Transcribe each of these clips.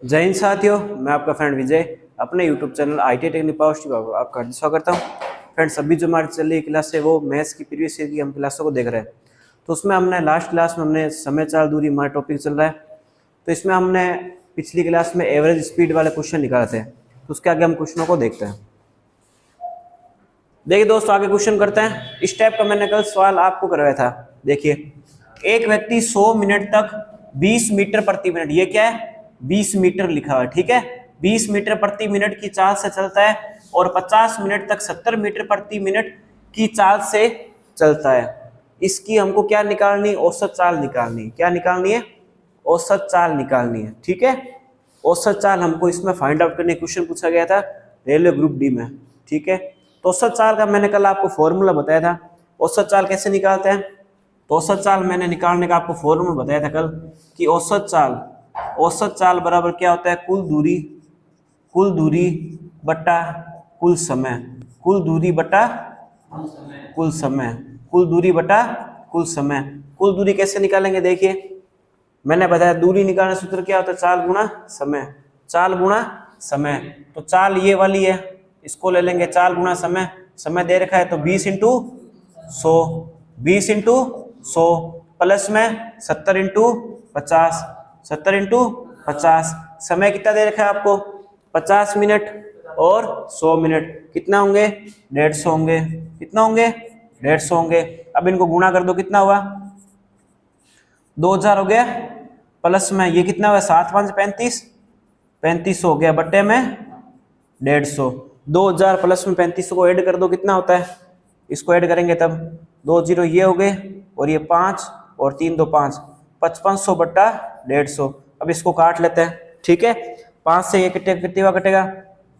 जय हिंद साथियों, मैं आपका फ्रेंड विजय अपने YouTube channel IT technique power पर आपका स्वागत करता हूँ। फ्रेंड्स, अभी जो हमारी चल रही क्लास है वो मैथ्स की प्रीवियस ईयर की हम क्लासों को देख रहे हैं। तो उसमें हमने लास्ट क्लास में हमने समय चाल दूरी हमारा टॉपिक चल रहा है। तो इसमें हमने पिछली क्लास में एवरेज स्पीड वाले क्वेश्चन निकाले थे। तो उसके आगे हम क्वेश्चनों को देखते हैं। देखिए दोस्तों, आगे क्वेश्चन करते हैं। इस टाइप का मैंने कल सवाल आपको करवाया था। देखिए, एक व्यक्ति 100 मिनट तक 20 मीटर प्रति मिनट, ये क्या है 20 मीटर लिखा हुआ है, ठीक है, 20 मीटर प्रति मिनट की चाल से चलता है और 50 मिनट तक 70 मीटर प्रति मिनट की चाल से चलता है। इसकी हमको क्या निकालनी है? औसत चाल निकालनी है। क्या निकालनी है? औसत चाल निकालनी है, ठीक है। औसत चाल हमको इसमें फाइंड आउट करने क्वेश्चन पूछा गया था रेलवे ग्रुप डी में, ठीक है। तो औसत चाल का मैंने कल आपको फॉर्मूला बताया था। औसत चाल कैसे निकालते हैं? तो औसत चाल मैंने निकालने का आपको फॉर्मूला बताया था कल कि औसत चाल बराबर क्या होता है? कुल दूरी बटा कुल समय, कुल दूरी बटा कुल समय, कुल दूरी बटा कुल समय। कुल दूरी कैसे निकालेंगे? देखिए, मैंने बताया दूरी निकालने सूत्र क्या होता है? चाल गुणा समय, चाल गुणा समय। तो चाल ये वाली है, इसको ले लेंगे चाल गुणा समय। समय दे रखा है तो 20 इंटू 100, 20 इंटू 100 प्लस में 70 इंटू 50, 70 इंटू 50। समय कितना दे रखा है आपको? 50 मिनट और 100 मिनट कितना होंगे? 150 होंगे। कितना होंगे? 150 होंगे। अब इनको गुणा कर दो, कितना हुआ? 2000 हो गया, प्लस में ये कितना हुआ? 7 5 35, 35 हो गया, बट्टे में 150। 2000 प्लस में 35 को ऐड कर दो, कितना होता है? इसको ऐड करेंगे तब 2 0 ये हो गए और ये 5 और 3 2 5, 5500 बट्टा 150। अब इसको काट लेते हैं, ठीक है। 5 से ये कितना कटेगा?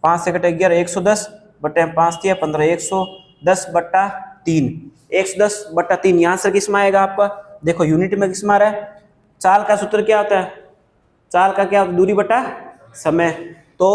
5 से कटेगा 11, 110 बट्टे 5 दिया 15, 110 बट्टा 3, 110 बट्टा 3। यहाँ से किस में आएगा आपका? देखो यूनिट में किस में आ रहा है? चाल का सूत्र क्या होता है? चाल का क्या होता है? दूरी बटा समय। तो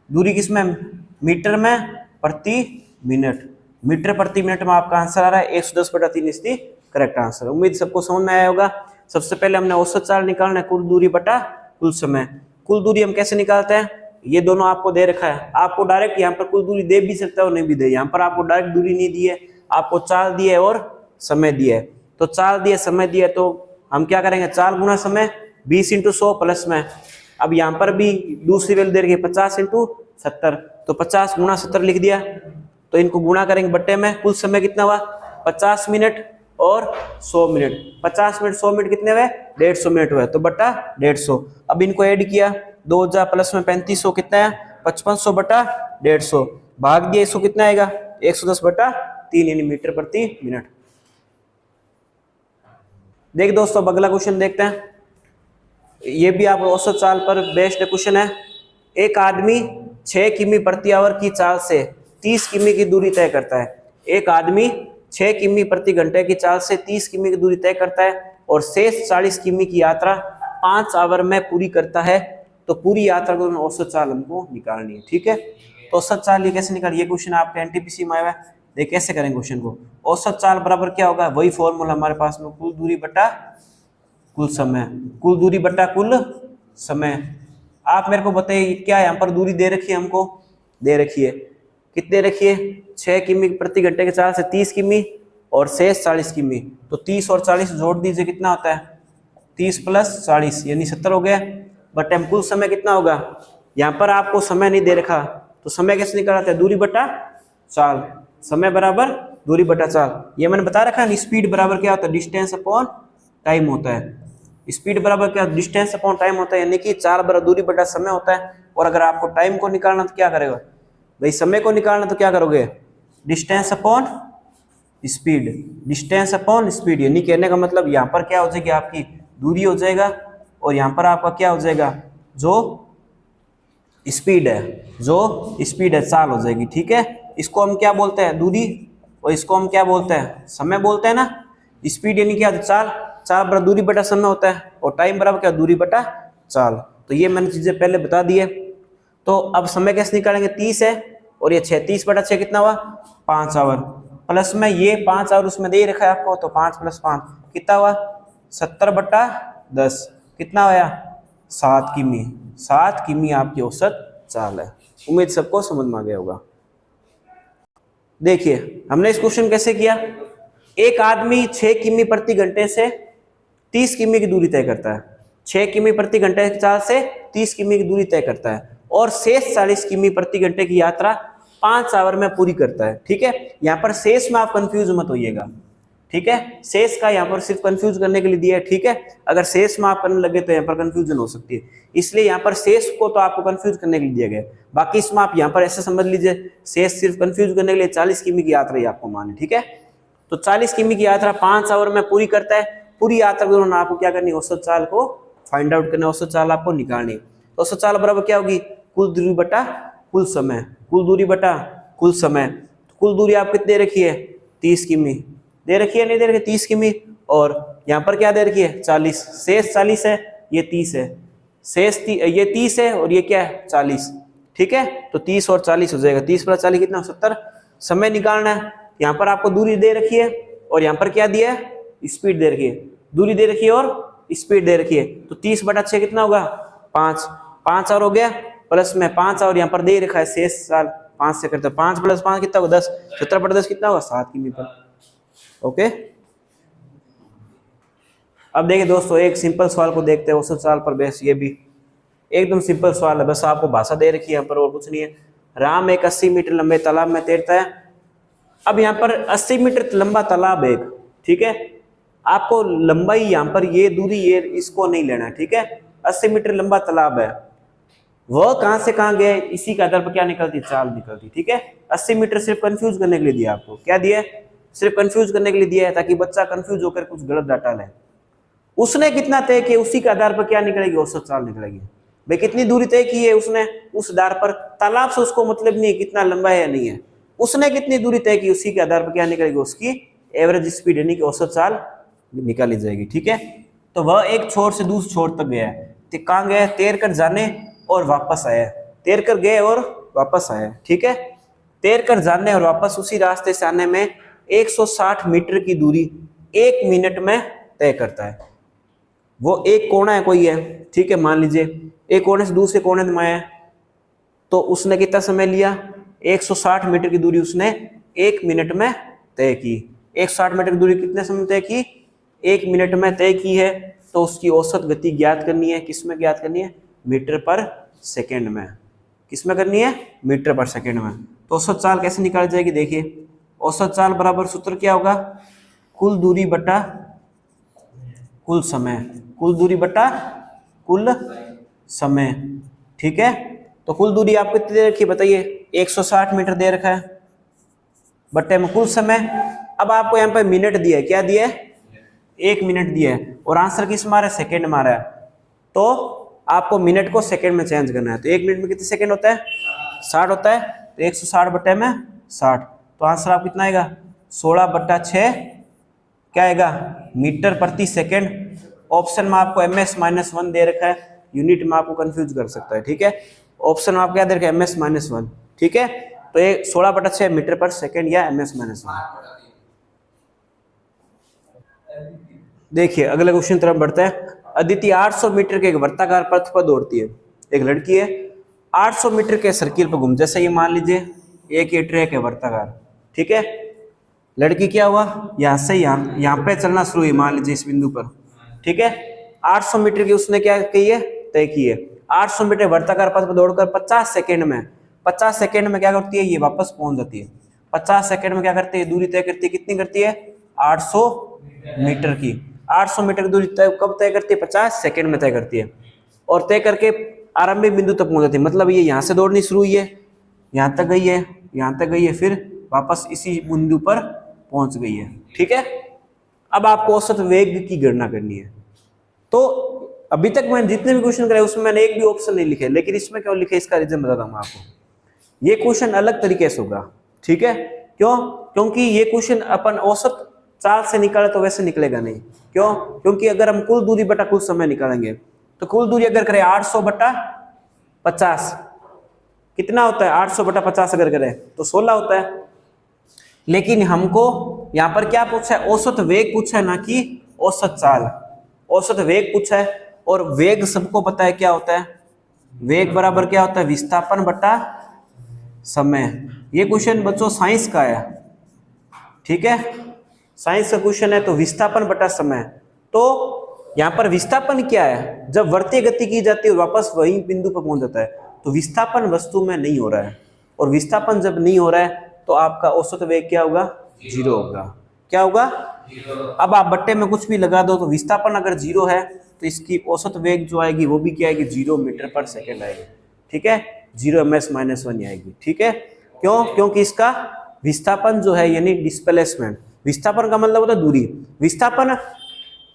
दूरी किस में? मीटर में प्रति मिनट। मीटर प्रति मिनट में आपका आंसर आ रहा है 110 बटा 3 इज द करेक्ट आंसर। उम्मीद सबको समझ में आया होगा। सबसे पहले हमने औसत चाल निकालना है, कुल दूरी बटा कुल समय। कुल दूरी हम कैसे निकालते हैं? ये दोनों आपको दे रखा है। आपको डायरेक्ट यहाँ पर कुल दूरी दे भी सकता है और नहीं भी दे। यहाँ पर आपको डायरेक्ट दूरी नहीं दी है, आपको चाल दी है और समय दिया है। तो चाल दिया, समय दिया, तो हम क्या करेंगे? चाल गुणा समय, 20 इंटू 100 प्लस में। अब यहाँ पर भी दूसरी वैल्यू दे रखी है 50 इंटू 70, तो 50 गुणा 70 लिख दिया। तो इनको गुणा करेंगे बट्टे में। कुल समय कितना हुआ? 50 मिनट और 100 मिनट। 50 मिनट 100 मिनट कितने हुए? 150 मिनट हुए, तो बट्टा 150। अब इनको ऐड किया, 2000 प्लस में 3500 कितना है? 5500 बटा 150, भाग दिया, इसको कितना आएगा? 110 बटा 3 यानी मीटर प्रति मिनट। देख दोस्तों, अब अगला क्वेश्चन देखते हैं। ये भी आप औसत चाल पर बेस्ड क्वेश्चन है। एक आदमी 6 किमी प्रति आवर की चाल से 30 किमी की दूरी तय करता है। एक आदमी 6 किमी प्रति घंटे की चाल से 30 किमी की दूरी तय करता है और शेष 40 किमी की यात्रा 5 आवर में पूरी करता है। तो पूरी यात्रा को औसत चाल हमको निकालनी है, ठीक है। तो औसत चाल ये कैसे निकाली? ये क्वेश्चन आपके एनटीपीसी में आया है। देख कैसे करेंगे क्वेश्चन को। औसत चाल बराबर क्या होगा? वही फॉर्मूला हमारे पास में, कुल दूरी बटा कुल समय, कुल दूरी बटा कुल समय। आप मेरे को बताइए, क्या यहाँ पर दूरी दे रखी है? हमको दे रखी है, कितने रखी है? 6 किमी प्रति घंटे के चाल से 30 किमी और शेष 40 किमी। तो 30 और 40 जोड़ दीजिए, कितना होता है? 30 प्लस 40 यानी 70 हो गया। बट हम कुल समय कितना होगा? यहाँ पर आपको समय नहीं दे रखा, तो समय कैसे निकालते हैं? दूरी बटा चाल, समय बराबर दूरी बटा चाल। ये मैंने बता रखा है। स्पीड बराबर क्या होता है? डिस्टेंस अपॉन टाइम होता है। स्पीड बराबर क्या? डिस्टेंस अपॉन टाइम होता है, यानी कि चाल बराबर दूरी बटा समय होता है। और अगर आपको टाइम को निकालना तो क्या करेगा भाई? समय को निकालना तो क्या करोगे? Distance upon speed, distance upon speed. यानी कहने का मतलब यहाँ पर क्या हो जाएगी? आपकी दूरी हो जाएगा और यहाँ पर आपका क्या हो जाएगा? जो स्पीड है, जो स्पीड है, चाल हो जाएगी, ठीक है। इसको हम क्या बोलते हैं? दूरी। और इसको हम क्या बोलते हैं? समय बोलते हैं ना। स्पीड यानी क्या? चाल, चाल बराबर दूरी बटा समय होता है और टाइम बराबर क्या? दूरी बटा चाल। तो ये मैंने चीजें पहले बता दी है। तो अब समय कैसे निकालेंगे? 30 है और ये 6, 30 बटा 6 कितना हुआ? 5 आवर। प्लस में ये 5 आवर उसमें दे रखा है आपको, तो 5 प्लस 5 कितना हुआ? 70 बटा 10 कितना हुआ? 7 किमी, 7 किमी आपकी औसत चाल है। उम्मीद सबको समझ में आ गया होगा। देखिए हमने इस क्वेश्चन कैसे किया, एक आदमी 6 किमी प्रति घंटे से 30 किमी की दूरी तय करता है, 6 किमी प्रति घंटे की चाल से 30 किमी की दूरी तय करता है और शेष 40 किमी प्रति घंटे की यात्रा 5 आवर में पूरी करता है। ठीक है, यहाँ पर शेष में आप कंफ्यूज मत होइएगा। ठीक है, शेष का यहाँ पर सिर्फ कंफ्यूज करने के लिए दिया है। ठीक है, अगर शेष में आप करने लगे तो यहाँ पर कंफ्यूजन हो सकती है, इसलिए यहाँ पर शेष को तो आपको कंफ्यूज करने के लिए दिया गया। बाकी इसमें आप यहाँ पर ऐसे समझ लीजिए, शेष सिर्फ कंफ्यूज करने के लिए 40 किमी की यात्रा ही आपको माने। ठीक है, तो 40 किमी की यात्रा 5 आवर में पूरी करता है। पूरी यात्रा के दौरान आपको क्या करनी है, औसत चाल को फाइंड आउट करना, औसत चाल आपको निकालनी। तो औसत चाल बराबर क्या होगी, कुल दूरी बटा कुल समय, कुल दूरी बटा कुल समय। तो कुल दूरी आप कितनी दे रखी है, 30 किमी दे रखी है, नहीं दे रखी, 30 किमी। और यहाँ पर क्या दे रखी है, 40, शेष 40 है, ये 30 है, शेष ये 30 है और ये क्या है, 40। ठीक है, तो 30 और 40 हो जाएगा, 30 + 40 कितना, 70। समय निकालना है, यहाँ पर आपको दूरी दे रखी है और यहाँ पर क्या दिया है, स्पीड दे रखी है, दूरी दे रखी है और स्पीड दे रखी है। तो 30/6 कितना होगा, 5, 5 आवर हो गया, प्लस में 5 आवर यहाँ पर दे रखा है, शेष साल 5 से करते हैं, 5 + 5 कितना होगा, 10, 17/10 कितना होगा, 7 किमी पर। ओके, अब देखिए दोस्तों, एक सिंपल सवाल को देखते हैं औसत चाल पर बेस। ये भी एकदम सिंपल सवाल है, बस आपको भाषा दे रखी है यहाँ पर और कुछ नहीं है। राम एक 80 मीटर लंबे तालाब में तैरता है। अब यहाँ पर 80 मीटर लंबा तालाब है, ठीक है, आपको लंबाई यहाँ पर ये दूरी ये इसको नहीं लेना है। ठीक है, 80 मीटर लंबा तालाब है, वह कहां से कहां गए, इसी के आधार पर क्या निकलती, चाल निकलती। ठीक है, 80 मीटर सिर्फ कंफ्यूज करने के लिए दिया आपको, क्या दिया है, सिर्फ कंफ्यूज करने के लिए दिया है, ताकि बच्चा कंफ्यूज होकर कुछ गलत डाटा ले। उसने कितना तय किया, उसी के आधार पर क्या निकलेगी, औसत चाल निकलेगी। भाई कितनी दूरी तय की है उसने, उस आधार पर, तालाब से उसको मतलब नहीं है कितना लंबा है या नहीं है, उसने कितनी दूरी तय की, उसी के आधार पर क्या निकलेगी, उसकी एवरेज स्पीड यानी कि औसत चाल निकाली जाएगी। ठीक है, तो वह एक छोर से दूसरे छोर तक गया है, तो कहाँ गया, तैर कर जाने और वापस आया, तैर कर गए और वापस आया। ठीक है, तैर कर जाने और वापस उसी रास्ते से आने में 160 मीटर की दूरी 1 मिनट में तय करता है। वो एक कोना है कोई है, ठीक है, मान लीजिए एक कोने से दूसरे कोने में आया, तो उसने कितना समय लिया, 160 मीटर की दूरी उसने 1 मिनट में तय की। 160 मीटर की दूरी कितने समय तय की, 1 मिनट में तय की है। तो उसकी औसत गति ज्ञात करनी है, किसमें ज्ञात करनी है, मीटर पर सेकेंड में। किसमें करनी है, मीटर पर सेकेंड में। तो औसत चाल कैसे निकाली जाएगी, देखिए औसत चाल बराबर सूत्र क्या होगा, कुल दूरी बटा कुल समय, कुल दूरी बटा कुल समय। ठीक है, तो कुल दूरी आपको कितनी दे रखी है बताइए, 160 मीटर दे रखा है, बट्टे में कुल समय। अब आपको यहाँ पे मिनट दिया है, क्या दिया है, 1 मिनट दिया है, और आंसर किस मारा है, सेकेंड मारा है। तो आपको मिनट को सेकेंड में चेंज करना है। तो 1 मिनट में कितने सेकेंड होता है, 60 होता है, तो 160 बट्टे में 60, तो आंसर आप कितना आएगा, 16/6 क्या आएगा, मीटर प्रति सेकेंड। ऑप्शन में आपको ms-1 दे रखा है, यूनिट में आपको कंफ्यूज कर सकता है। ठीक है, ऑप्शन में आपको क्या दे रखा है, ms-1। ठीक है, तो ये 16/6 मीटर पर सेकेंड या ms-1। देखिए अगले क्वेश्चन तरफ बढ़ते हैं। अदिति 800 मीटर के एक वर्ताकार पथ पर दौड़ती है। एक लड़की है, 800 मीटर के सर्किल पर घूम, जैसे ये मान लीजिए एक ये ट्रैक है वर्ताकार। ठीक है, लड़की क्या हुआ, यहाँ से यहाँ पे चलना शुरू हुई, मान लीजिए इस बिंदु पर। ठीक है, 800 मीटर की उसने क्या की है, तय की है। 800 मीटर वर्ताकार पथ पर दौड़कर 50 सेकेंड में क्या करती है, ये वापस पहुंच जाती है। 50 सेकेंड में क्या करती है, दूरी तय करती है, कितनी करती है, 800 मीटर की। 800 मीटर की दूरी कब तय करती है, 50 सेकेंड में तय करती है, और तय करके आरंभिक बिंदु तक पहुंच जाती है। मतलब ये यहाँ से दौड़नी शुरू हुई है, यहाँ तक गई है, यहाँ तक गई है, फिर वापस इसी बिंदु पर पहुंच गई है। ठीक है, अब आपको औसत वेग की गणना करनी है। तो अभी तक मैंने जितने भी क्वेश्चन कराए उसमें मैंने एक भी ऑप्शन नहीं लिखे, लेकिन इसमें क्यों लिखे, इसका रीजन बताता हूं आपको। ये क्वेश्चन अलग तरीके से होगा। ठीक है, क्यों, क्योंकि ये क्वेश्चन अपन औसत चाल से निकाले तो वैसे निकलेगा नहीं। क्यों, क्योंकि अगर हम कुल दूरी बटा कुल समय निकालेंगे, तो कुल दूरी अगर करें 800/50 कितना होता है, 800/50 अगर करें तो 16 होता है। लेकिन हमको यहाँ पर क्या पूछा है, औसत वेग पूछा है, ना कि औसत चाल। औसत वेग पूछा है, और वेग सबको पता है क्या होता है, वेग बराबर क्या होता है, विस्थापन बटा समय। ये क्वेश्चन बच्चों साइंस का है, ठीक है, साइंस का क्वेश्चन है। तो विस्थापन बटा समय, तो यहाँ पर विस्थापन क्या है, जब वर्तीय गति की जाती है वापस वही बिंदु पर पहुंच जाता है, तो विस्थापन वस्तु में नहीं हो रहा है, और विस्थापन जब नहीं हो रहा है तो आपका औसत वेग क्या होगा, जीरो होगा। क्या होगा, अब आप बट्टे में कुछ भी लगा दो, तो विस्थापन अगर जीरो है तो इसकी औसत वेग जो आएगी वो भी क्या आएगी, 0 मीटर पर सेकेंड आएगी, ठीक है, 0 ms - 1 आएगी, ठीक है। क्यों, क्योंकि इसका विस्थापन जो है यानी डिस्प्लेसमेंट, विस्थापन का मतलब होता है दूरी,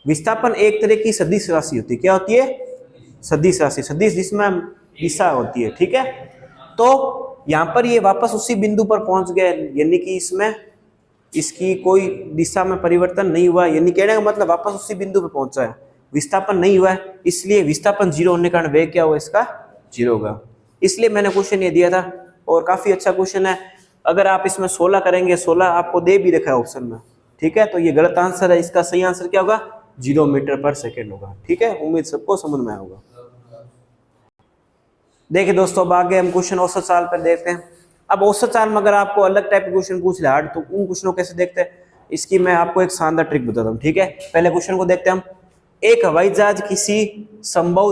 विस्थापन एक तरह की सदिश राशि होती है। क्या होती है, सदिश राशि, सदिश जिसमें दिशा होती है, ठीक है। तो यहाँ पर ये वापस उसी बिंदु पर पहुंच गए, यानी कि इसमें इसकी कोई दिशा में परिवर्तन नहीं हुआ, यानी कहने का मतलब वापस उसी बिंदु पर पहुंचा है, विस्थापन नहीं हुआ है, इसलिए विस्थापन जीरो होने के कारण वेग क्या हुआ, इसका जीरो होगा। इसलिए मैंने क्वेश्चन ये दिया था, और काफी अच्छा क्वेश्चन है। अगर आप इसमें 16 करेंगे, 16 आपको दे भी रखा है ऑप्शन में, ठीक है, तो ये गलत आंसर है, इसका सही आंसर क्या होगा, 0 मीटर पर सेकेंड होगा, ठीक है। उम्मीद सबको समझ में आया होगा। देखिए दोस्तों, अब आगे हम क्वेश्चन औसत चाल पर देखते हैं। अब औसत चाल में अगर आपको अलग टाइप के क्वेश्चन पूछ ले हार्ड, तो उन क्वेश्चनों कैसे देखते हैं, इसकी मैं आपको एक शानदार ट्रिक बताता हूँ, ठीक है। पहले क्वेश्चन को देखते हैं हम। एक हवाई जहाज किसी संभव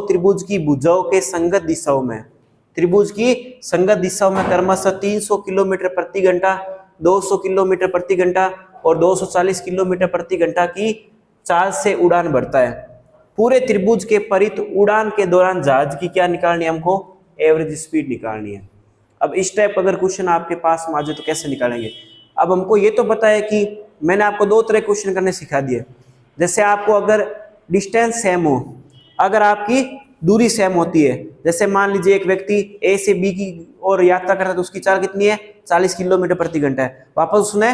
त्रिभुज की भुजाओं के संगत दिशाओं में, त्रिभुज की संगत दिशाओं में क्रमशः 300 किलोमीटर प्रति घंटा, 200 किलोमीटर प्रति घंटा और 240 किलोमीटर प्रति घंटा की चाल से उड़ान भरता है। पूरे त्रिभुज के परित उड़ान के दौरान जहाज की क्या निकालनी है, हमको एवरेज स्पीड निकालनी है। अब इस टाइप अगर क्वेश्चन आपके पास में आ जाए तो कैसे निकालेंगे। अब हमको ये तो पता है कि मैंने आपको दो तरह क्वेश्चन करने सिखा दिए। जैसे आपको अगर डिस्टेंस सेम हो, अगर आपकी दूरी सेम होती है, जैसे मान लीजिए एक व्यक्ति ए से बी की ओर यात्रा करता है तो उसकी चाल कितनी है, 40 किलोमीटर प्रति घंटा है। वापस उसने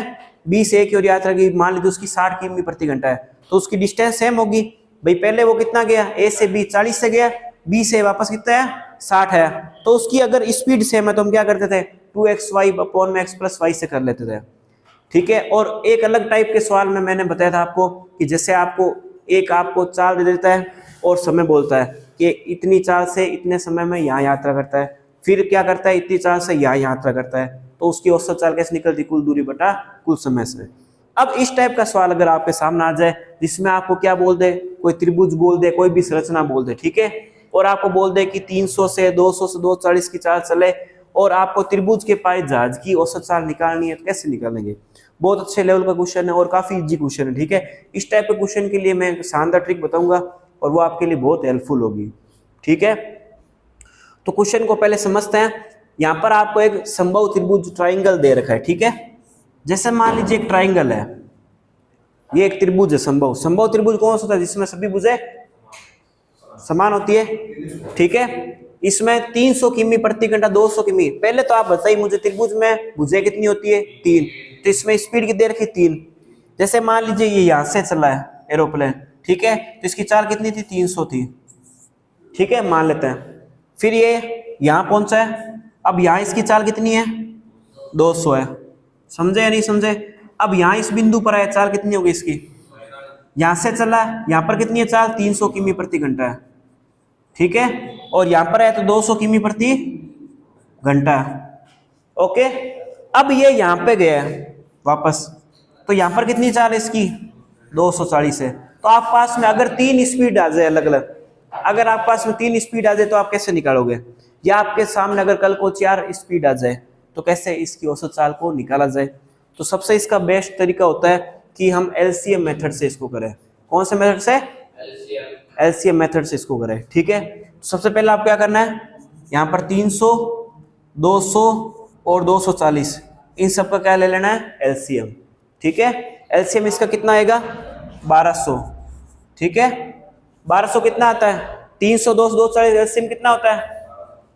बी से ए की ओर यात्रा की, मान लीजिए उसकी 60 किमी प्रति घंटा है, तो उसकी डिस्टेंस सेम होगी। भाई पहले वो कितना गया, ए से बी 40 से गया, बी से वापस कितना है, 60 है, तो उसकी अगर स्पीड सेम है तो हम क्या करते थे, 2xy अपॉन में x प्लस वाई से कर लेते थे, ठीक है। और एक अलग टाइप के सवाल में मैंने बताया था आपको कि जैसे आपको चाल दे देता है और समय बोलता है कि इतनी चाल से इतने समय में यहाँ यात्रा करता है, फिर क्या करता है, इतनी चाल से यहाँ यात्रा करता है, तो उसकी औसत चाल कैसे निकलती, कुल दूरी बटा कुल समय से। अब इस टाइप का सवाल अगर आपके सामने आ जाए जिसमें आपको क्या बोल दे, कोई त्रिभुज बोल दे, कोई भी संरचना बोल दे, ठीक है, और आपको बोल दे कि 300 से 200 से 240 की चाल चले और आपको त्रिभुज के पाए जहाज की औसत चाल निकालनी है, तो कैसे निकालेंगे। बहुत अच्छे लेवल का क्वेश्चन है और काफी इजी क्वेश्चन है, ठीक है। इस टाइप के क्वेश्चन के लिए मैं एक शानदार ट्रिक बताऊंगा और वो आपके लिए बहुत हेल्पफुल होगी, ठीक है। तो क्वेश्चन को पहले समझते हैं। यहाँ पर आपको एक संभव त्रिभुज ट्राइंगल दे रखा है, ठीक है। जैसे मान लीजिए एक ट्राइंगल है, ये एक त्रिभुज है संभव त्रिभुज कौन सा होता है, जिसमें सभी भुजें समान होती है, ठीक है। इसमें 300 किमी प्रति घंटा, 200 किमी। पहले तो आप बताइए मुझे, त्रिभुज में भुजें कितनी होती है, 3, तो इसमें स्पीड कितनी रखी, 3। जैसे मान लीजिए ये यहाँ से चला है एरोप्लेन, ठीक है, तो इसकी चाल कितनी थी, 300 थी, ठीक है, मान लेते हैं। फिर ये यहाँ पहुंचा है, अब यहाँ इसकी चाल कितनी है, 200 है, समझे या नहीं समझे। अब यहाँ इस बिंदु पर आया, चाल कितनी होगी इसकी, यहाँ से चला, यहाँ पर कितनी है चाल, 300 किमी प्रति घंटा है, ठीक है, और यहाँ पर आया तो 200 किमी प्रति घंटा, ओके। अब ये यहाँ पे गया वापस, तो यहाँ पर कितनी चाल है इसकी, 240 है। तो आप पास में अगर 3 स्पीड आ जाए अलग अलग, अगर आप पास में 3 स्पीड आ जाए तो आप कैसे निकालोगे, या आपके सामने अगर कल को 4 स्पीड आ जाए तो कैसे इसकी औसत चाल को निकाला जाए। तो सबसे इसका बेस्ट तरीका होता है कि हम एलसीएम मेथड से इसको करें। कौन से मेथड से, एलसीएम मेथड से इसको करें, ठीक है। तो सबसे पहले आप क्या करना है, यहाँ पर 300, 200 और 240, इन सब का क्या ले लेना है, एलसीएम, ठीक है। एलसीएम इसका कितना आएगा, 1200, ठीक है। 1200 कितना आता है, 300, 200, 240, एलसीएम कितना होता है,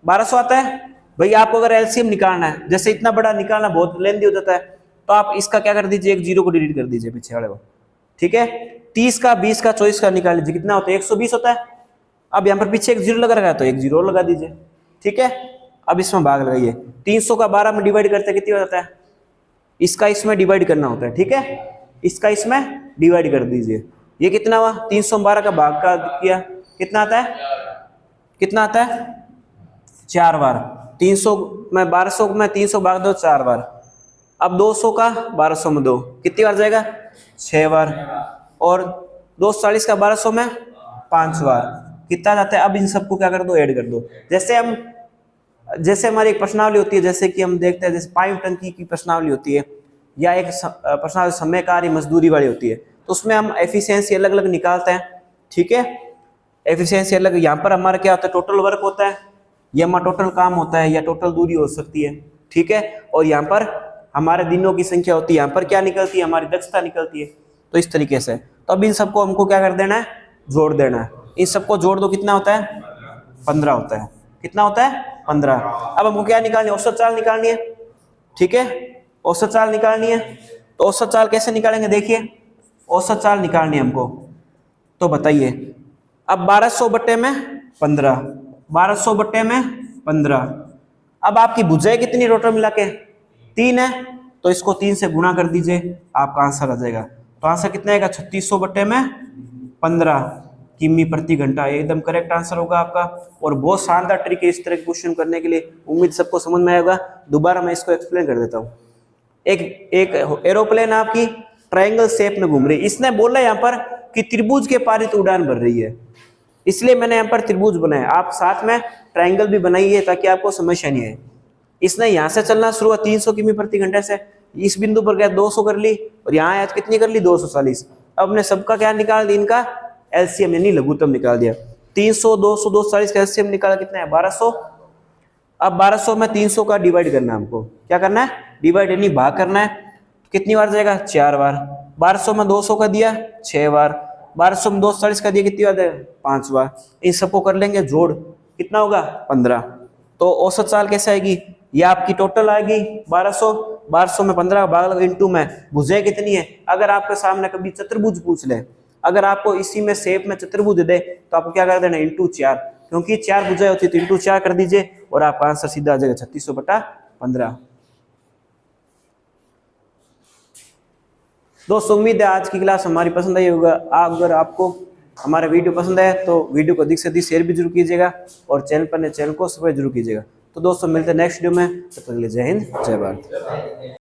1200 आता है। भाई आपको अगर एलसीएम निकालना है, जैसे इतना बड़ा निकालना बहुत लेंदी हो जाता है, तो आप इसका क्या कर दीजिए, एक जीरो को डिलीट कर दीजिए पीछे वाले को, ठीक है। 30 का, 20 का, 24 का निकाल लीजिए, कितना होता है, 120 होता है। अब यहाँ पर पीछे एक जीरो लगा रखा है तो एक जीरो लगा दीजिए, ठीक है। अब इसमें भाग लगाइए, 300 का 12 में डिवाइड करते कितनी हो जाता है, इसका इसमें डिवाइड करना होता है, ठीक है, इसका इसमें डिवाइड कर दीजिए, ये कितना हुआ, 312 का भाग का किया कितना आता है, कितना आता है 4 बार। 300 में 1200 में 300 भाग दो 4 बार। अब 200 का 1200 में 2 कितनी बार जाएगा 6 बार। और 240 का 1200 में 5 बार कितना जाता है। अब इन सबको क्या कर दो, ऐड कर दो। जैसे हमारी एक प्रश्नावली होती है, जैसे कि हम देखते हैं जैसे पाइप टंकी की प्रश्नावली होती है, या एक प्रश्नावली समय कार्य मजदूरी वाली होती है, तो उसमें हम एफिशिएंसी अलग अलग निकालते हैं। ठीक है, एफिशिएंसी अलग, यहाँ पर हमारा क्या होता है टोटल वर्क होता है, या हमारा टोटल काम होता है, या टोटल दूरी हो सकती है। ठीक है, और यहाँ पर हमारे दिनों की संख्या होती है, यहाँ पर क्या निकलती है हमारी दक्षता निकलती है। तो इस तरीके से तो अब इन सबको हमको क्या कर देना है, जोड़ देना है। इन सबको जोड़ दो, कितना होता है 15 होता है। कितना होता है 15। अब हमको क्या निकालनी है, औसत चाल निकालनी है। ठीक है, औसत चाल निकालनी है। तो औसत चाल कैसे निकालेंगे, देखिए औसत चाल निकालनी है हमको, तो बताइए। अब 1200 बट्टे में 15, 1200 बट्टे में 15। अब आपकी भुजाएं कितनी टोटल मिला के 3 है, तो इसको 3 से गुणा कर दीजिए, आपका आंसर आ जाएगा। तो आंसर कितना आएगा 3600 बट्टे में 15 किमी प्रति घंटा, एकदम करेक्ट आंसर होगा आपका। और बहुत शानदार ट्रिक है इस तरह के क्वेश्चन करने के लिए, उम्मीद सबको समझ में आएगा। दोबारा मैं इसको एक्सप्लेन कर देता हूँ। एक एरोप्लेन आपकी ट्रायंगल शेप में घूम रही है। इसने बोला यहाँ पर कि त्रिभुज के पारित उड़ान भर रही है, इसलिए मैंने यहाँ पर त्रिभुज बनाया। आप साथ में ट्रायंगल भी बनाइए ताकि आपको समस्या नहीं आए। इसने यहाँ से चलना शुरू हुआ 300 किमी प्रति घंटे से, इस बिंदु पर गया 200 कर ली, और यहाँ आया कितनी कर ली 240। अब हमने सबका क्या निकाल दिया, इनका एलसीएम यानी लघुत्तम निकाल दिया। 300 200 240 का एलसीएम निकाला, कितना है 1200। अब 1200 में 300 का डिवाइड करना है हमको, क्या करना है डिवाइड यानी भाग करना है। कितनी बार जाएगा 4 बार। 1200 में 200 का दिया 6 बार, 1200 में 240 का दिया कितनी बार है 5 बार। इन सबको कर लेंगे जोड़, कितना होगा 15। तो औसत चाल कैसे आएगी, ये आपकी टोटल आएगी 1200, 1200 में 15 का भाग लगा इंटू में भुजाएं कितनी है। अगर आपके सामने कभी चतुर्भुज पूछ ले, अगर आपको इसी में शेप में चतुर्भुज दे तो आपको क्या कर देना इंटू 4, क्योंकि 4 भुजाएं होती है तो इंटू 4 कर दीजिए और आपका आंसर सीधा आ जाएगा 3600 बटा 15। दोस्तों उम्मीद है आज की क्लास हमारी पसंद आई होगा। अगर आपको हमारा वीडियो पसंद आया तो वीडियो को अधिक से अधिक शेयर भी जरूर कीजिएगा, और चैनल पर नए चैनल को सब्सक्राइब जरूर कीजिएगा। तो दोस्तों मिलते हैं नेक्स्ट वीडियो में, तब तक के लिए जय हिंद जय भारत।